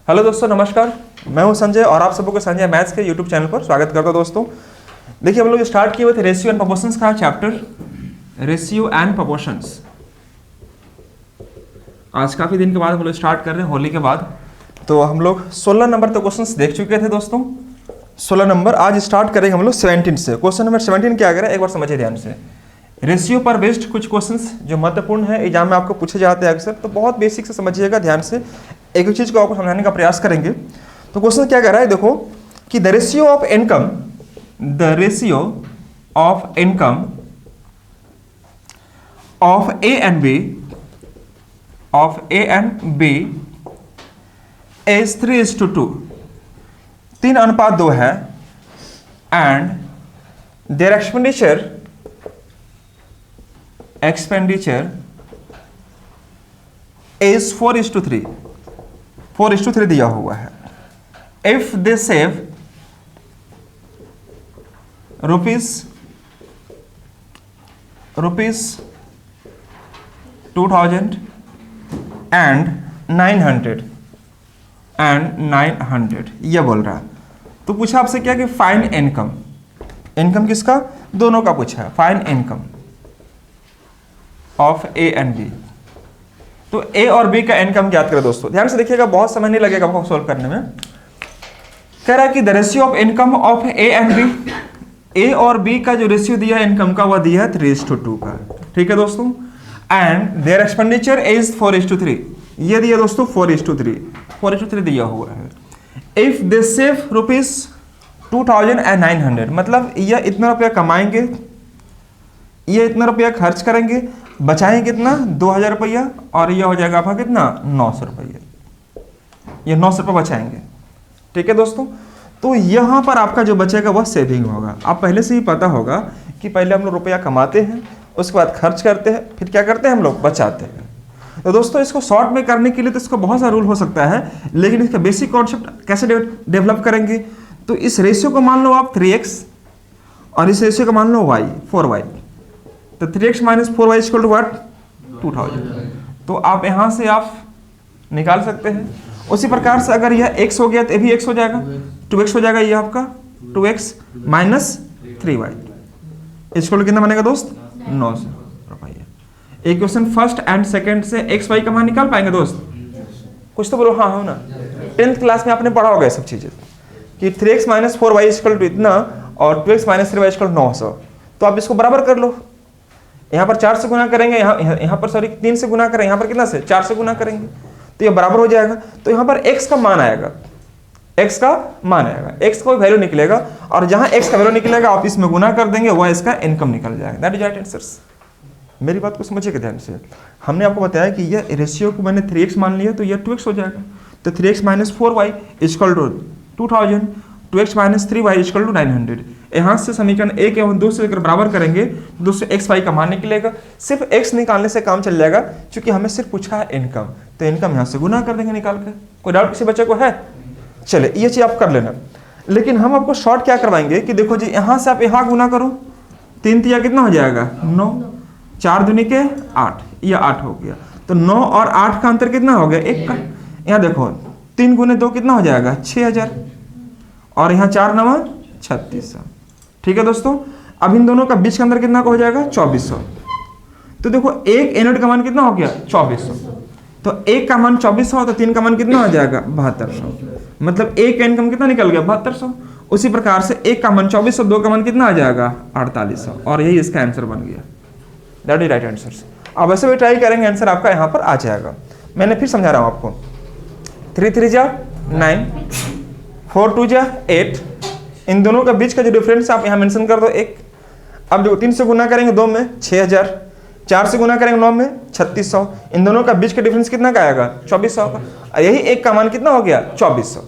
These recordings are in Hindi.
हेलो दोस्तों, नमस्कार। मैं हूं संजय और आप सबको संजय मैथ्स के यूट्यूब चैनल पर स्वागत करता हूं। दोस्तों देखिए, हम लोग स्टार्ट किए हुए थे रेशियो एंड प्रोपोर्शंस का चैप्टर, रेशियो एंड प्रोपोर्शंस। आज काफ़ी दिन के बाद हम लोग स्टार्ट कर रहे हैं, होली के बाद। तो हम लोग 16 नंबर तक क्वेश्चंस देख चुके थे दोस्तों। 16 नंबर आज स्टार्ट करेंगे हम लोग 17 से। क्वेश्चन नंबर 17 क्या करें, एक बार समझिए ध्यान से। रेशियो पर बेस्ड कुछ क्वेश्चंस जो महत्वपूर्ण है, एग्जाम में आपको पूछे जाते हैं अक्सर, तो बहुत बेसिक से समझिएगा ध्यान से। एक चीज़ को आपको समझाने का प्रयास करेंगे। तो क्वेश्चन क्या कह रहा है, देखो कि the ratio of income, the ratio of income of A and B, of A and B is 3:2, 3:2 है। एंड देयर एक्सपेंडिचर is 4:3, 4:3 दिया हुआ है। If they save rupees 2,000 and 900 ये बोल रहा है। तो पूछा आपसे क्या कि फाइंड इनकम, इनकम किसका, दोनों का पूछा है। Find income of A and B. तो ए और बी का इनकम ज्ञात करें दोस्तों। ध्यान से देखिएगा, बहुत समय नहीं लगेगा आपको सॉल्व करने में। कह रहा है कि the ratio of income of A and B, A और बी का जो रेशियो दिया है इनकम का, वह दिया है 3:2 का। ठीक है दोस्तों। एंड देयर एक्सपेंडिचर इज 4:3, ये दिया दोस्तों 4:3 दिया हुआ है। इफ दे सेव रुपीज 2,900, मतलब ये इतना रुपया कमाएंगे, ये इतना रुपया खर्च करेंगे, बचाएंगे कितना, 2,000 रुपया, और ये हो जाएगा आपका कितना, 900 रुपया। ये 900 रुपये बचाएंगे। ठीक है दोस्तों। तो यहाँ पर आपका जो बचेगा वह सेविंग होगा। आप पहले से ही पता होगा कि पहले हम लोग रुपया कमाते हैं, उसके बाद खर्च करते हैं, फिर क्या करते हैं हम लोग, बचाते हैं। तो दोस्तों इसको शॉर्ट में करने के लिए तो इसको बहुत सारा रूल हो सकता है, लेकिन इसका बेसिक कॉन्सेप्ट कैसे डेवलप करेंगे। तो इस रेशियो को मान लो आप 3x और इस रेशियो को मान लो y, 4y। तो 3x minus 4y equal to what, 2000। तो आप यहाँ से आप निकाल सकते हैं। उसी प्रकार से अगर यह x हो गया तो ये भी x हो जाएगा, 2x हो जाएगा, ये आपका 2x minus 3y equal to कितना बनेगा दोस्त, 900 रुपया। एक क्वेश्चन फर्स्ट एंड सेकंड से x y का मान निकाल पाएंगे दोस्त, कुछ तो बोलो हाँ हो ना। 10th क्लास में आपने पढ़ा होगा ये सब चीजें कि 3x minus 4y equal to इतना और 2x minus 3y equal to 900। तो आप इसको बराबर कर लो। यहाँ पर 4 से गुना करेंगे, यहाँ पर सॉरी 3 से गुना करेंगे, यहाँ पर कितना से 4 से गुना करेंगे, तो ये बराबर हो जाएगा। तो यहाँ पर x का मान आएगा, x का मान आएगा, x का वैल्यू निकलेगा, और जहाँ x का वैल्यू निकलेगा आप इसमें गुना कर देंगे, वह इसका इनकम निकल जाएगा। That is right answers. मेरी बात को समझिएगा ध्यान से। हमने आपको बताया कि यह रेशियो को मैंने 3x मान लिया, तो यह 2x हो जाएगा। तो 3x minus 4y equal to 2000, 2x minus 3y equal to 900। यहाँ से समीकरण 1 एवं 2 से लेकर बराबर करेंगे, 2 से x y का मान निकलेगा। सिर्फ x निकालने से काम चल जाएगा, क्योंकि हमें सिर्फ पूछा है इनकम, तो इनकम यहाँ से गुना कर देंगे निकाल कर। कोई डाउट किसी बच्चे को है? चले ये चीज़ आप कर लेना। लेकिन हम आपको शॉर्ट क्या करवाएंगे कि देखो जी, यहाँ से आप यहाँ गुना करो, 3 तिया कितना हो जाएगा, 9, 4 दूनी के 8, यह 8 हो गया। तो 9 और 8 का अंतर कितना हो गया, 1 का। यहाँ देखो 3 गुने 2 कितना हो जाएगा, 6000, और यहाँ 4 9 3600। ठीक है दोस्तों। अब इन दोनों का बीच का अंतर कितना का हो जाएगा, 2400। तो देखो एक यूनिट का मान कितना हो गया, 2400। तो 1 का मान 2400, तो 3 का मान कितना हो जाएगा, 7200। मतलब 1 का इनकम कितना निकल गया, 7200। उसी प्रकार से 1 का मान 2400, 2 का मान कितना आ जाएगा, 4800, और यही इसका आंसर बन गया। That is right answer. अब वैसे भी ट्राई करेंगे, आंसर आपका यहाँ पर आ जाएगा। मैंने फिर समझा रहा हूँ आपको। 3 3 जा 9, 4 2 जा 8, इन दोनों का बीच का जो डिफरेंस आप यहाँ मेंशन कर दो 1। अब जो 3 से गुना करेंगे 2 में 6000, 4 से गुना करेंगे 9 में 3600, इन दोनों का बीच का डिफरेंस कितना का आएगा, 2400 का। और यही 1 का मान कितना हो गया, 2400।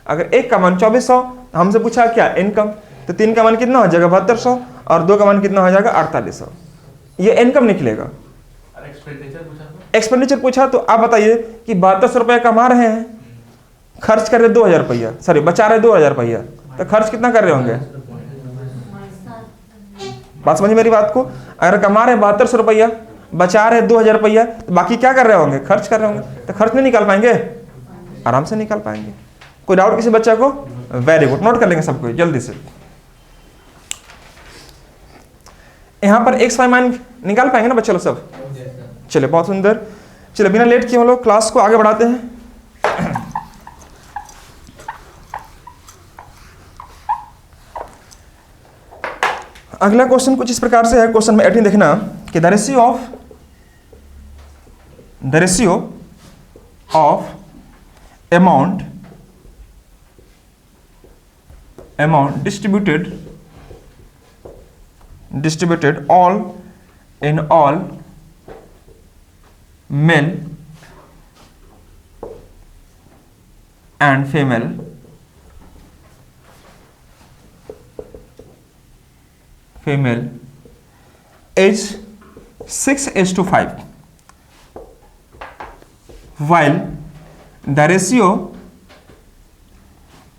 अगर 1 का मान 2400, हमसे पूछा क्या इनकम, तो 3 का मान कितना हो जाएगा, 7200, और 2 का मान कितना हो जाएगा, 4800। ये इनकम निकलेगा। एक्सपेंडिचर पूछा तो आप बताइए कि 7200 रुपया कमा रहे हैं, खर्च कर रहे 2000 रुपया, सॉरी बचा रहे 2000 रुपया, तो खर्च कितना कर रहे होंगे, बात समझिए मेरी बात को। अगर कमा रहे 7200 रुपया, बचा रहे 2000 रुपया, तो बाकी क्या कर रहे होंगे, खर्च कर रहे होंगे, तो खर्च नहीं निकाल पाएंगे। आराम से निकाल पाएंगे। कोई डाउट किसी बच्चा को? वेरी गुड, नोट कर लेंगे सबको जल्दी से। यहाँ पर x y मान निकाल पाएंगे ना बच्चे लोग सब? चलिए बहुत सुंदर। चलिए बिना लेट किए हम लोग क्लास को आगे बढ़ाते हैं। अगला क्वेश्चन कुछ इस प्रकार से है, क्वेश्चन में 18 देखना कि the ratio of amount distributed all male and female is 6:5, while the ratio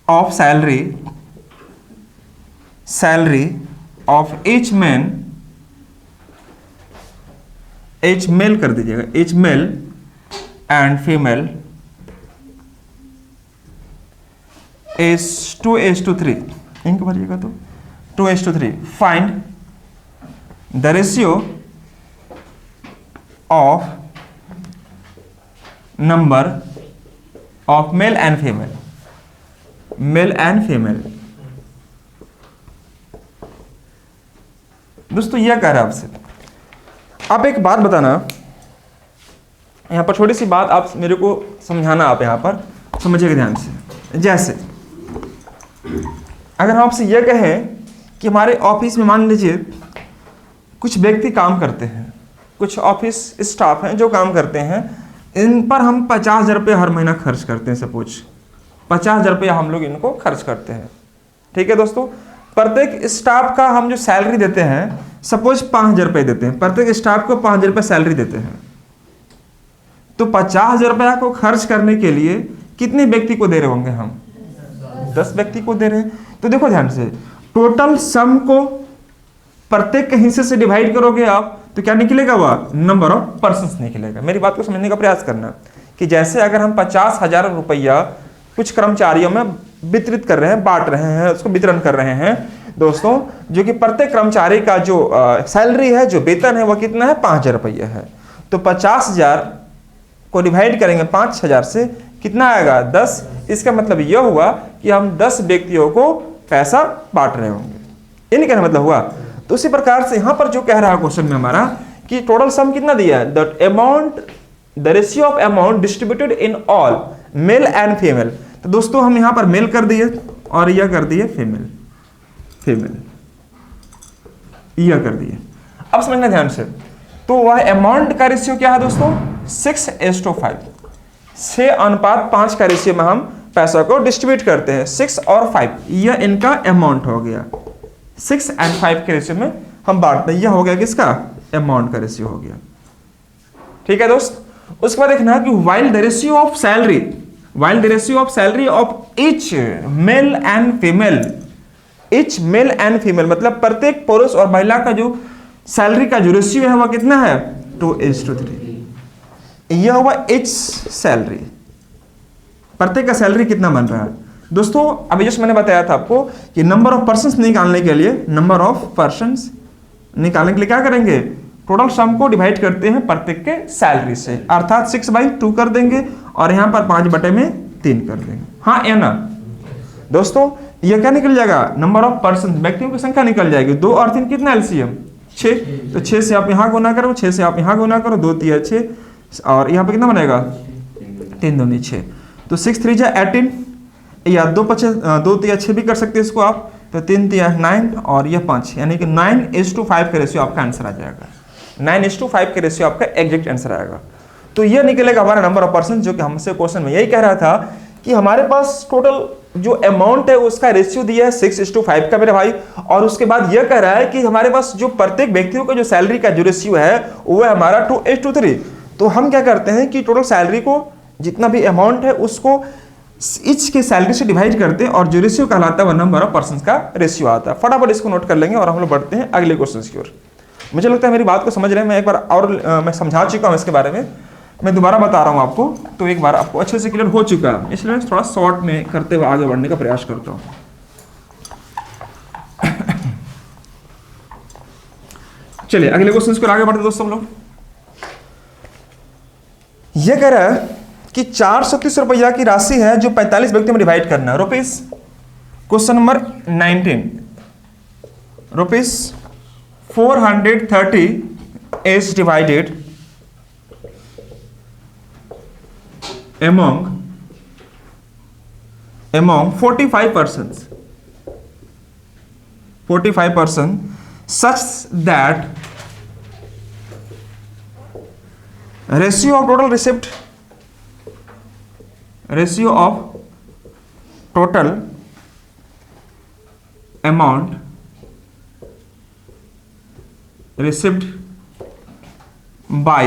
of salary of each male कर दीजिएगा, each male and female is 2:3, इनको भरिएगा तो 2:3। Find the ratio of number of male and female। दोस्तों यह कह रहा है आपसे, आप एक बात बताना, यहाँ पर छोटी सी बात आप मेरे को समझाना, आप यहाँ पर समझिएगा ध्यान से। जैसे अगर हम आपसे यह कहें कि हमारे ऑफिस में मान लीजिए कुछ व्यक्ति काम करते हैं, कुछ ऑफिस स्टाफ हैं जो काम करते हैं, इन पर हम 50,000 रुपये हर महीना खर्च करते हैं। सपोज 50,000 रुपया हम लोग इनको खर्च करते हैं, ठीक है दोस्तों। प्रत्येक स्टाफ का हम जो सैलरी देते हैं, सपोज 5,000 रुपये देते हैं, प्रत्येक स्टाफ को 5,000 रुपये सैलरी देते हैं, तो 50,000 रुपया को खर्च करने के लिए कितने व्यक्ति को दे रहे होंगे हम? 10 व्यक्ति को दे रहे हैं। तो देखो ध्यान से, टोटल सम को प्रत्येक के हिस्से से डिवाइड करोगे आप तो क्या निकलेगा? वह नंबर ऑफ पर्सन्स निकलेगा। मेरी बात को समझने का प्रयास करना कि जैसे अगर हम 50,000 रुपया कुछ कर्मचारियों में वितरित कर रहे हैं, बांट रहे हैं, उसको वितरण कर रहे हैं दोस्तों, जो कि प्रत्येक कर्मचारी का जो सैलरी है, जो वेतन है, वह कितना है? 5,000 रुपया है। तो 50,000 को डिवाइड करेंगे 5,000 से, कितना आएगा? 10। इसका मतलब यह हुआ कि हम 10 व्यक्तियों को पैसा बांट रहे होंगे, ये नहीं कहना मतलब हुआ। तो उसी प्रकार से यहाँ पर जो कह रहा है क्वेश्चन में हमारा कि टोटल सम कितना दिया है? The ratio of amount distributed in all male and female. तो दोस्तों हम यहाँ पर मेल कर दिए और यह कर दिए फीमेल, यह कर दिए। अब समझना ध्यान से, तो वह अमाउंट का रेशियो क्या है दोस्तों? 6:5, 6:5 का रेशियो में हम पैसा को डिस्ट्रीब्यूट करते हैं। 6 और 5 यह इनका अमाउंट हो गया, 6 और 5 के रेशियो में हम बांटते हैं। यह हो गया किसका? अमाउंट का रेशियो हो गया, ठीक है दोस्त। उसके बाद देखना कि while the ratio of salary of each male and female, मतलब प्रत्येक पुरुष और महिला का जो सैलरी का जो रेशियो है वह कितना है? 2:3। यह हुआ each सैलरी, प्रत्येक का सैलरी कितना बन रहा है दोस्तों? अभी जस्ट मैंने बताया था आपको कि नंबर ऑफ पर्सन्स निकालने के लिए, क्या करेंगे? टोटल सम को डिवाइड करते हैं प्रत्येक के सैलरी से, अर्थात 6/2 कर देंगे और यहाँ पर 5/3 कर देंगे। हाँ या ना दोस्तों? यह क्या निकल जाएगा? नंबर ऑफ पर्सन, व्यक्तियों की संख्या निकल जाएगी। 2 और 3 कितना एलसीएम? 6। तो 6 से आप यहाँ गुना करो, 6 से आप यहाँ गुना करो, 2 3 6, और यहाँ पे कितना बनेगा? 3 दूनी 6। तो 6 3 18, या 2 3 6 भी कर सकते हैं इसको आप, तो 3 3 9 और यह 5, यानी कि 9:5 का रेशियो आपका आंसर आ जाएगा। 9:5 का रेशियो आपका एग्जैक्ट आंसर आएगा। तो यह निकलेगा हमारा नंबर ऑफ पर्सन, जो कि हमसे क्वेश्चन में यही कह रहा था कि हमारे पास टोटल जो अमाउंट है उसका रेशियो दिया है 6:5 का मेरे भाई, और उसके बाद यह कह रहा है कि हमारे पास जो प्रत्येक व्यक्तियों का जो सैलरी का जो रेशियो है वो है हमारा 2:3। तो हम क्या करते हैं कि टोटल सैलरी को, जितना भी अमाउंट है उसको इच के सैलरी से डिवाइड करते हैं, और जो रेशियो कहलाता है वह नंबर ऑफ पर्सन का रेशियो आता है। फटाफट इसको नोट कर लेंगे और हम लोग बढ़ते हैं अगले क्वेश्चन की ओर। मुझे लगता है मेरी बात को समझ रहे हैं, मैं एक बार और मैं समझा चुका हूं इसके बारे में। मैं दोबारा बता रहा हूँ आपको, तो एक बार आपको अच्छे से क्लियर हो चुका है, इसलिए मैं थोड़ा शॉर्ट में करते हुए आगे बढ़ने का प्रयास करता हूँ। चलिए अगले क्वेश्चन को आगे बढ़ते दोस्तों हम लोग। यह कह रहा है कि 430 रुपया की राशि है जो 45 व्यक्ति में डिवाइड करना है। Rupees, question number 19, rupees 430 is divided among 45 persons such that ratio of total amount received by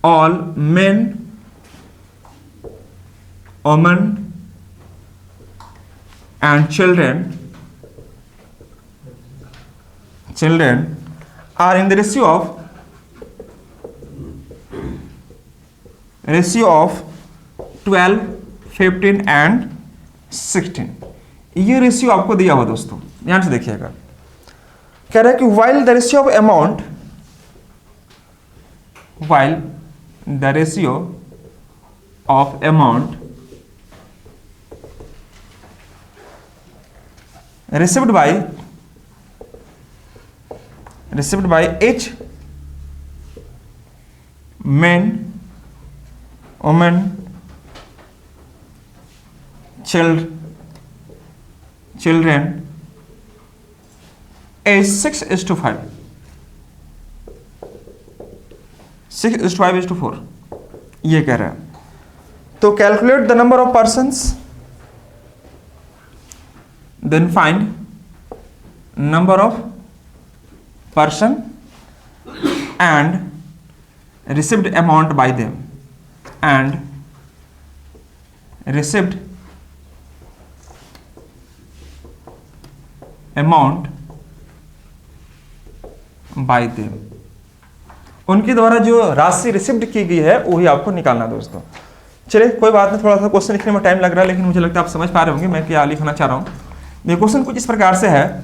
all men, women and children are in the ratio of 12, 15 and 16। ये रेशियो आपको दिया हुआ दोस्तों, ध्यान से देखिएगा। कह रहा है कि while the ratio of amount received by each man, woman, children is 6:5, 6:5:4, ये कह रहा है। तो calculate the number of persons, then find number of person and received amount by them and received amount by them, उनके द्वारा जो राशि रिसीव्ड की गई है वही आपको निकालना दोस्तों। चलिए कोई बात नहीं, थोड़ा सा क्वेश्चन लिखने में टाइम लग रहा है, लेकिन मुझे लगता है आप समझ पा रहे होंगे मैं क्या लिखना चाह रहा हूँ। ये क्वेश्चन कुछ इस प्रकार से है,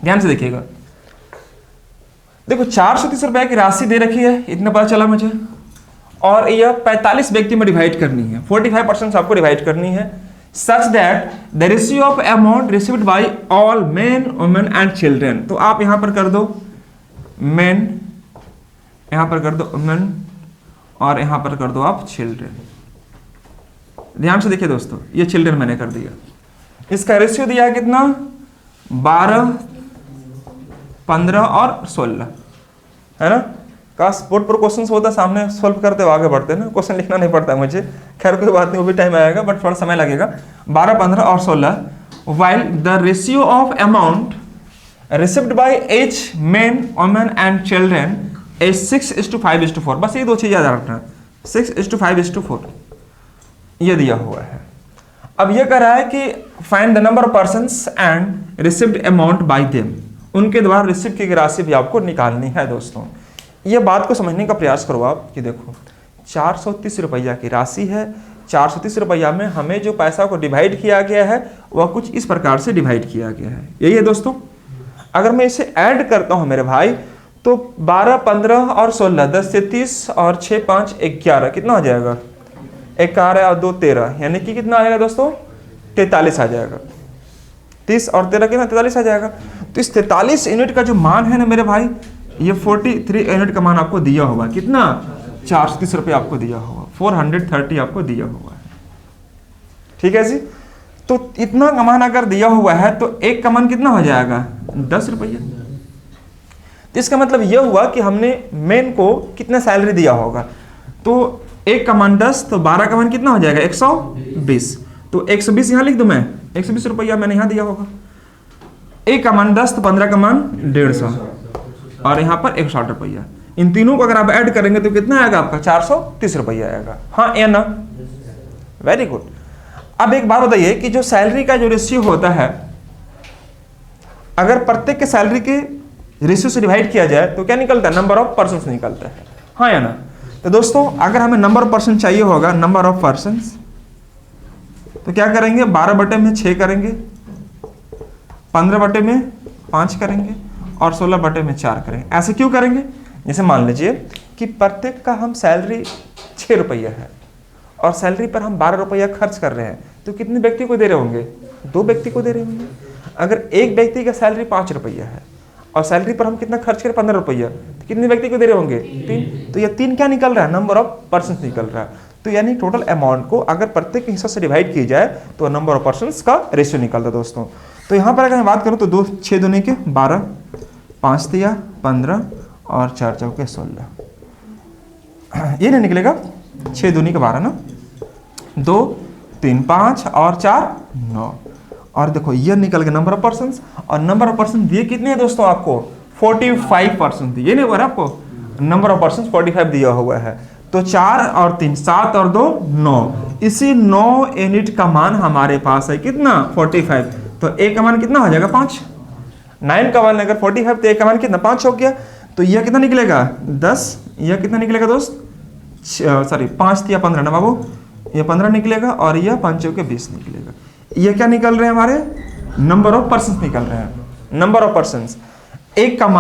ध्यान से देखिएगा। देखो 430 रुपए की राशि दे रखी है, इतना पता चला मुझे, और यह 45 व्यक्ति में डिवाइड करनी है, 45% आपको डिवाइड करनी है, such that the ratio of amount received by all men, women and children। तो आप यहां पर कर दो men, यहां पर कर दो women और यहां पर कर दो आप children। ध्यान से देखिए दोस्तों, ये children मैंने कर दिया। इसका रेशियो दिया है कितना, 12, 15 और 16, है ना। काश बोर्ड पर क्वेश्चन होता सामने सॉल्व करते हुए आगे बढ़ते ना, क्वेश्चन लिखना नहीं पड़ता है मुझे। खैर कोई बात नहीं, वो भी टाइम आएगा बट थोड़ा समय लगेगा। 12, 15 और 16, while the ratio of amount received by each man, woman and children is 6:5:4। बस ये दो चीज याद रखना, 6:5:4 ये दिया हुआ है। अब ये कह रहा है कि find the number of persons and received amount by them, उनके द्वारा रिसीव की राशि भी आपको निकालनी है दोस्तों। ये बात को समझने का प्रयास करो आप कि देखो 430 रुपया की राशि है, 430 रुपया में हमें जो पैसा को डिवाइड किया गया है वह कुछ इस प्रकार से डिवाइड किया गया है, यही है दोस्तों। अगर मैं इसे ऐड करता हूं मेरे भाई तो 12, 15 और 16, 10 से 30 और 6, 5, 11 कितना हो जाएगा, 11 और 2, 13, यानी कि कितना आ जाएगा दोस्तों, 43 आ जाएगा। 30 और 13 कितना, 43 आ जाएगा। तो इस 43 यूनिट का जो मान है ना मेरे भाई, ये 43 यूनिट का मान आपको दिया हुआ, कितना, 430 रुपये आपको दिया हुआ, 430 आपको दिया हुआ है, ठीक है जी। तो इतना का मान अगर दिया हुआ है तो एक का मान कितना हो जाएगा, 10 रुपये। तो इसका मतलब यह हुआ कि हमने मेन को कितना सैलरी दिया होगा, तो एक का मान 10, तो 12 का मान कितना हो जाएगा, 120। तो 120 यहाँ लिख दूं मैं, 120 रुपया मैंने यहाँ दिया होगा। एक का मान 10, तो 15 का मान 150 और यहाँ पर 160 रुपया। इन तीनों को अगर आप ऐड करेंगे तो कितना आएगा आपका, 430 रुपया आएगा, हाँ या ना, वेरी गुड। अब एक बात बताइए कि जो सैलरी का जो रेशियो होता है, अगर प्रत्येक के सैलरी के रेशियो से डिवाइड किया जाए तो क्या निकलता है, नंबर ऑफ पर्सन निकलता है। हाँ या ना? तो दोस्तों अगर हमें नंबर ऑफ पर्सन चाहिए होगा, नंबर ऑफ पर्सन्स, तो क्या करेंगे, 12 बटे में 6 करेंगे, 15 बटे में 5 करेंगे और 16 बटे में 4 करेंगे। ऐसे क्यों करेंगे? जैसे मान लीजिए कि प्रत्येक का हम सैलरी 6 रुपया है और सैलरी पर हम 12 रुपया खर्च कर रहे हैं, तो कितने व्यक्ति को दे रहे होंगे? 2 व्यक्ति को दे रहे होंगे। अगर एक व्यक्ति का सैलरी 5 रुपया है और सैलरी पर हम कितना खर्च करें? 15 रुपया, तो कितने व्यक्ति को दे रहे होंगे? 3। तो यह 3 क्या निकल रहा है? नंबर ऑफ पर्सन निकल रहा है। तो यानी टोटल अमाउंट को अगर प्रत्येक हिस्सा से डिवाइड की जाए तो नंबर ऑफ पर्सन का रेशियो निकलता है दोस्तों। तो यहाँ पर अगर मैं बात करूँ तो 2 6 दूनी के 12, 5 तिया 15 और 4 चौके 16, ये नहीं निकलेगा? 6 दूनी के 12 ना, 2 3 5 और 4 9, और देखो ये निकल गया नंबर ऑफ पर्सन। और नंबर ऑफ पर्सन दिए कितने हैं दोस्तों आपको? 45 पर्सन दिए, नहीं हुआ आपको? नंबर ऑफ पर्सन 45 दिया हुआ है। तो 4 और 3 7 और 2 9, इसी 9 यूनिट का मान हमारे पास है कितना? 45। तो ए का मान कितना हो जाएगा? 5। 9 का मान अगर 45 तो ए का मान कितना? 5 हो गया। तो यह कितना निकलेगा? 10। यह कितना निकलेगा दोस्त? सॉरी 5 या 15 ना बाबू, यह 15 निकलेगा और यह 5 के 20 निकलेगा। ये क्या निकल रहे हैं? हमारे नंबर ऑफ पर्सन निकल रहे हैं। नंबर ऑफ पर्सन, एक का मान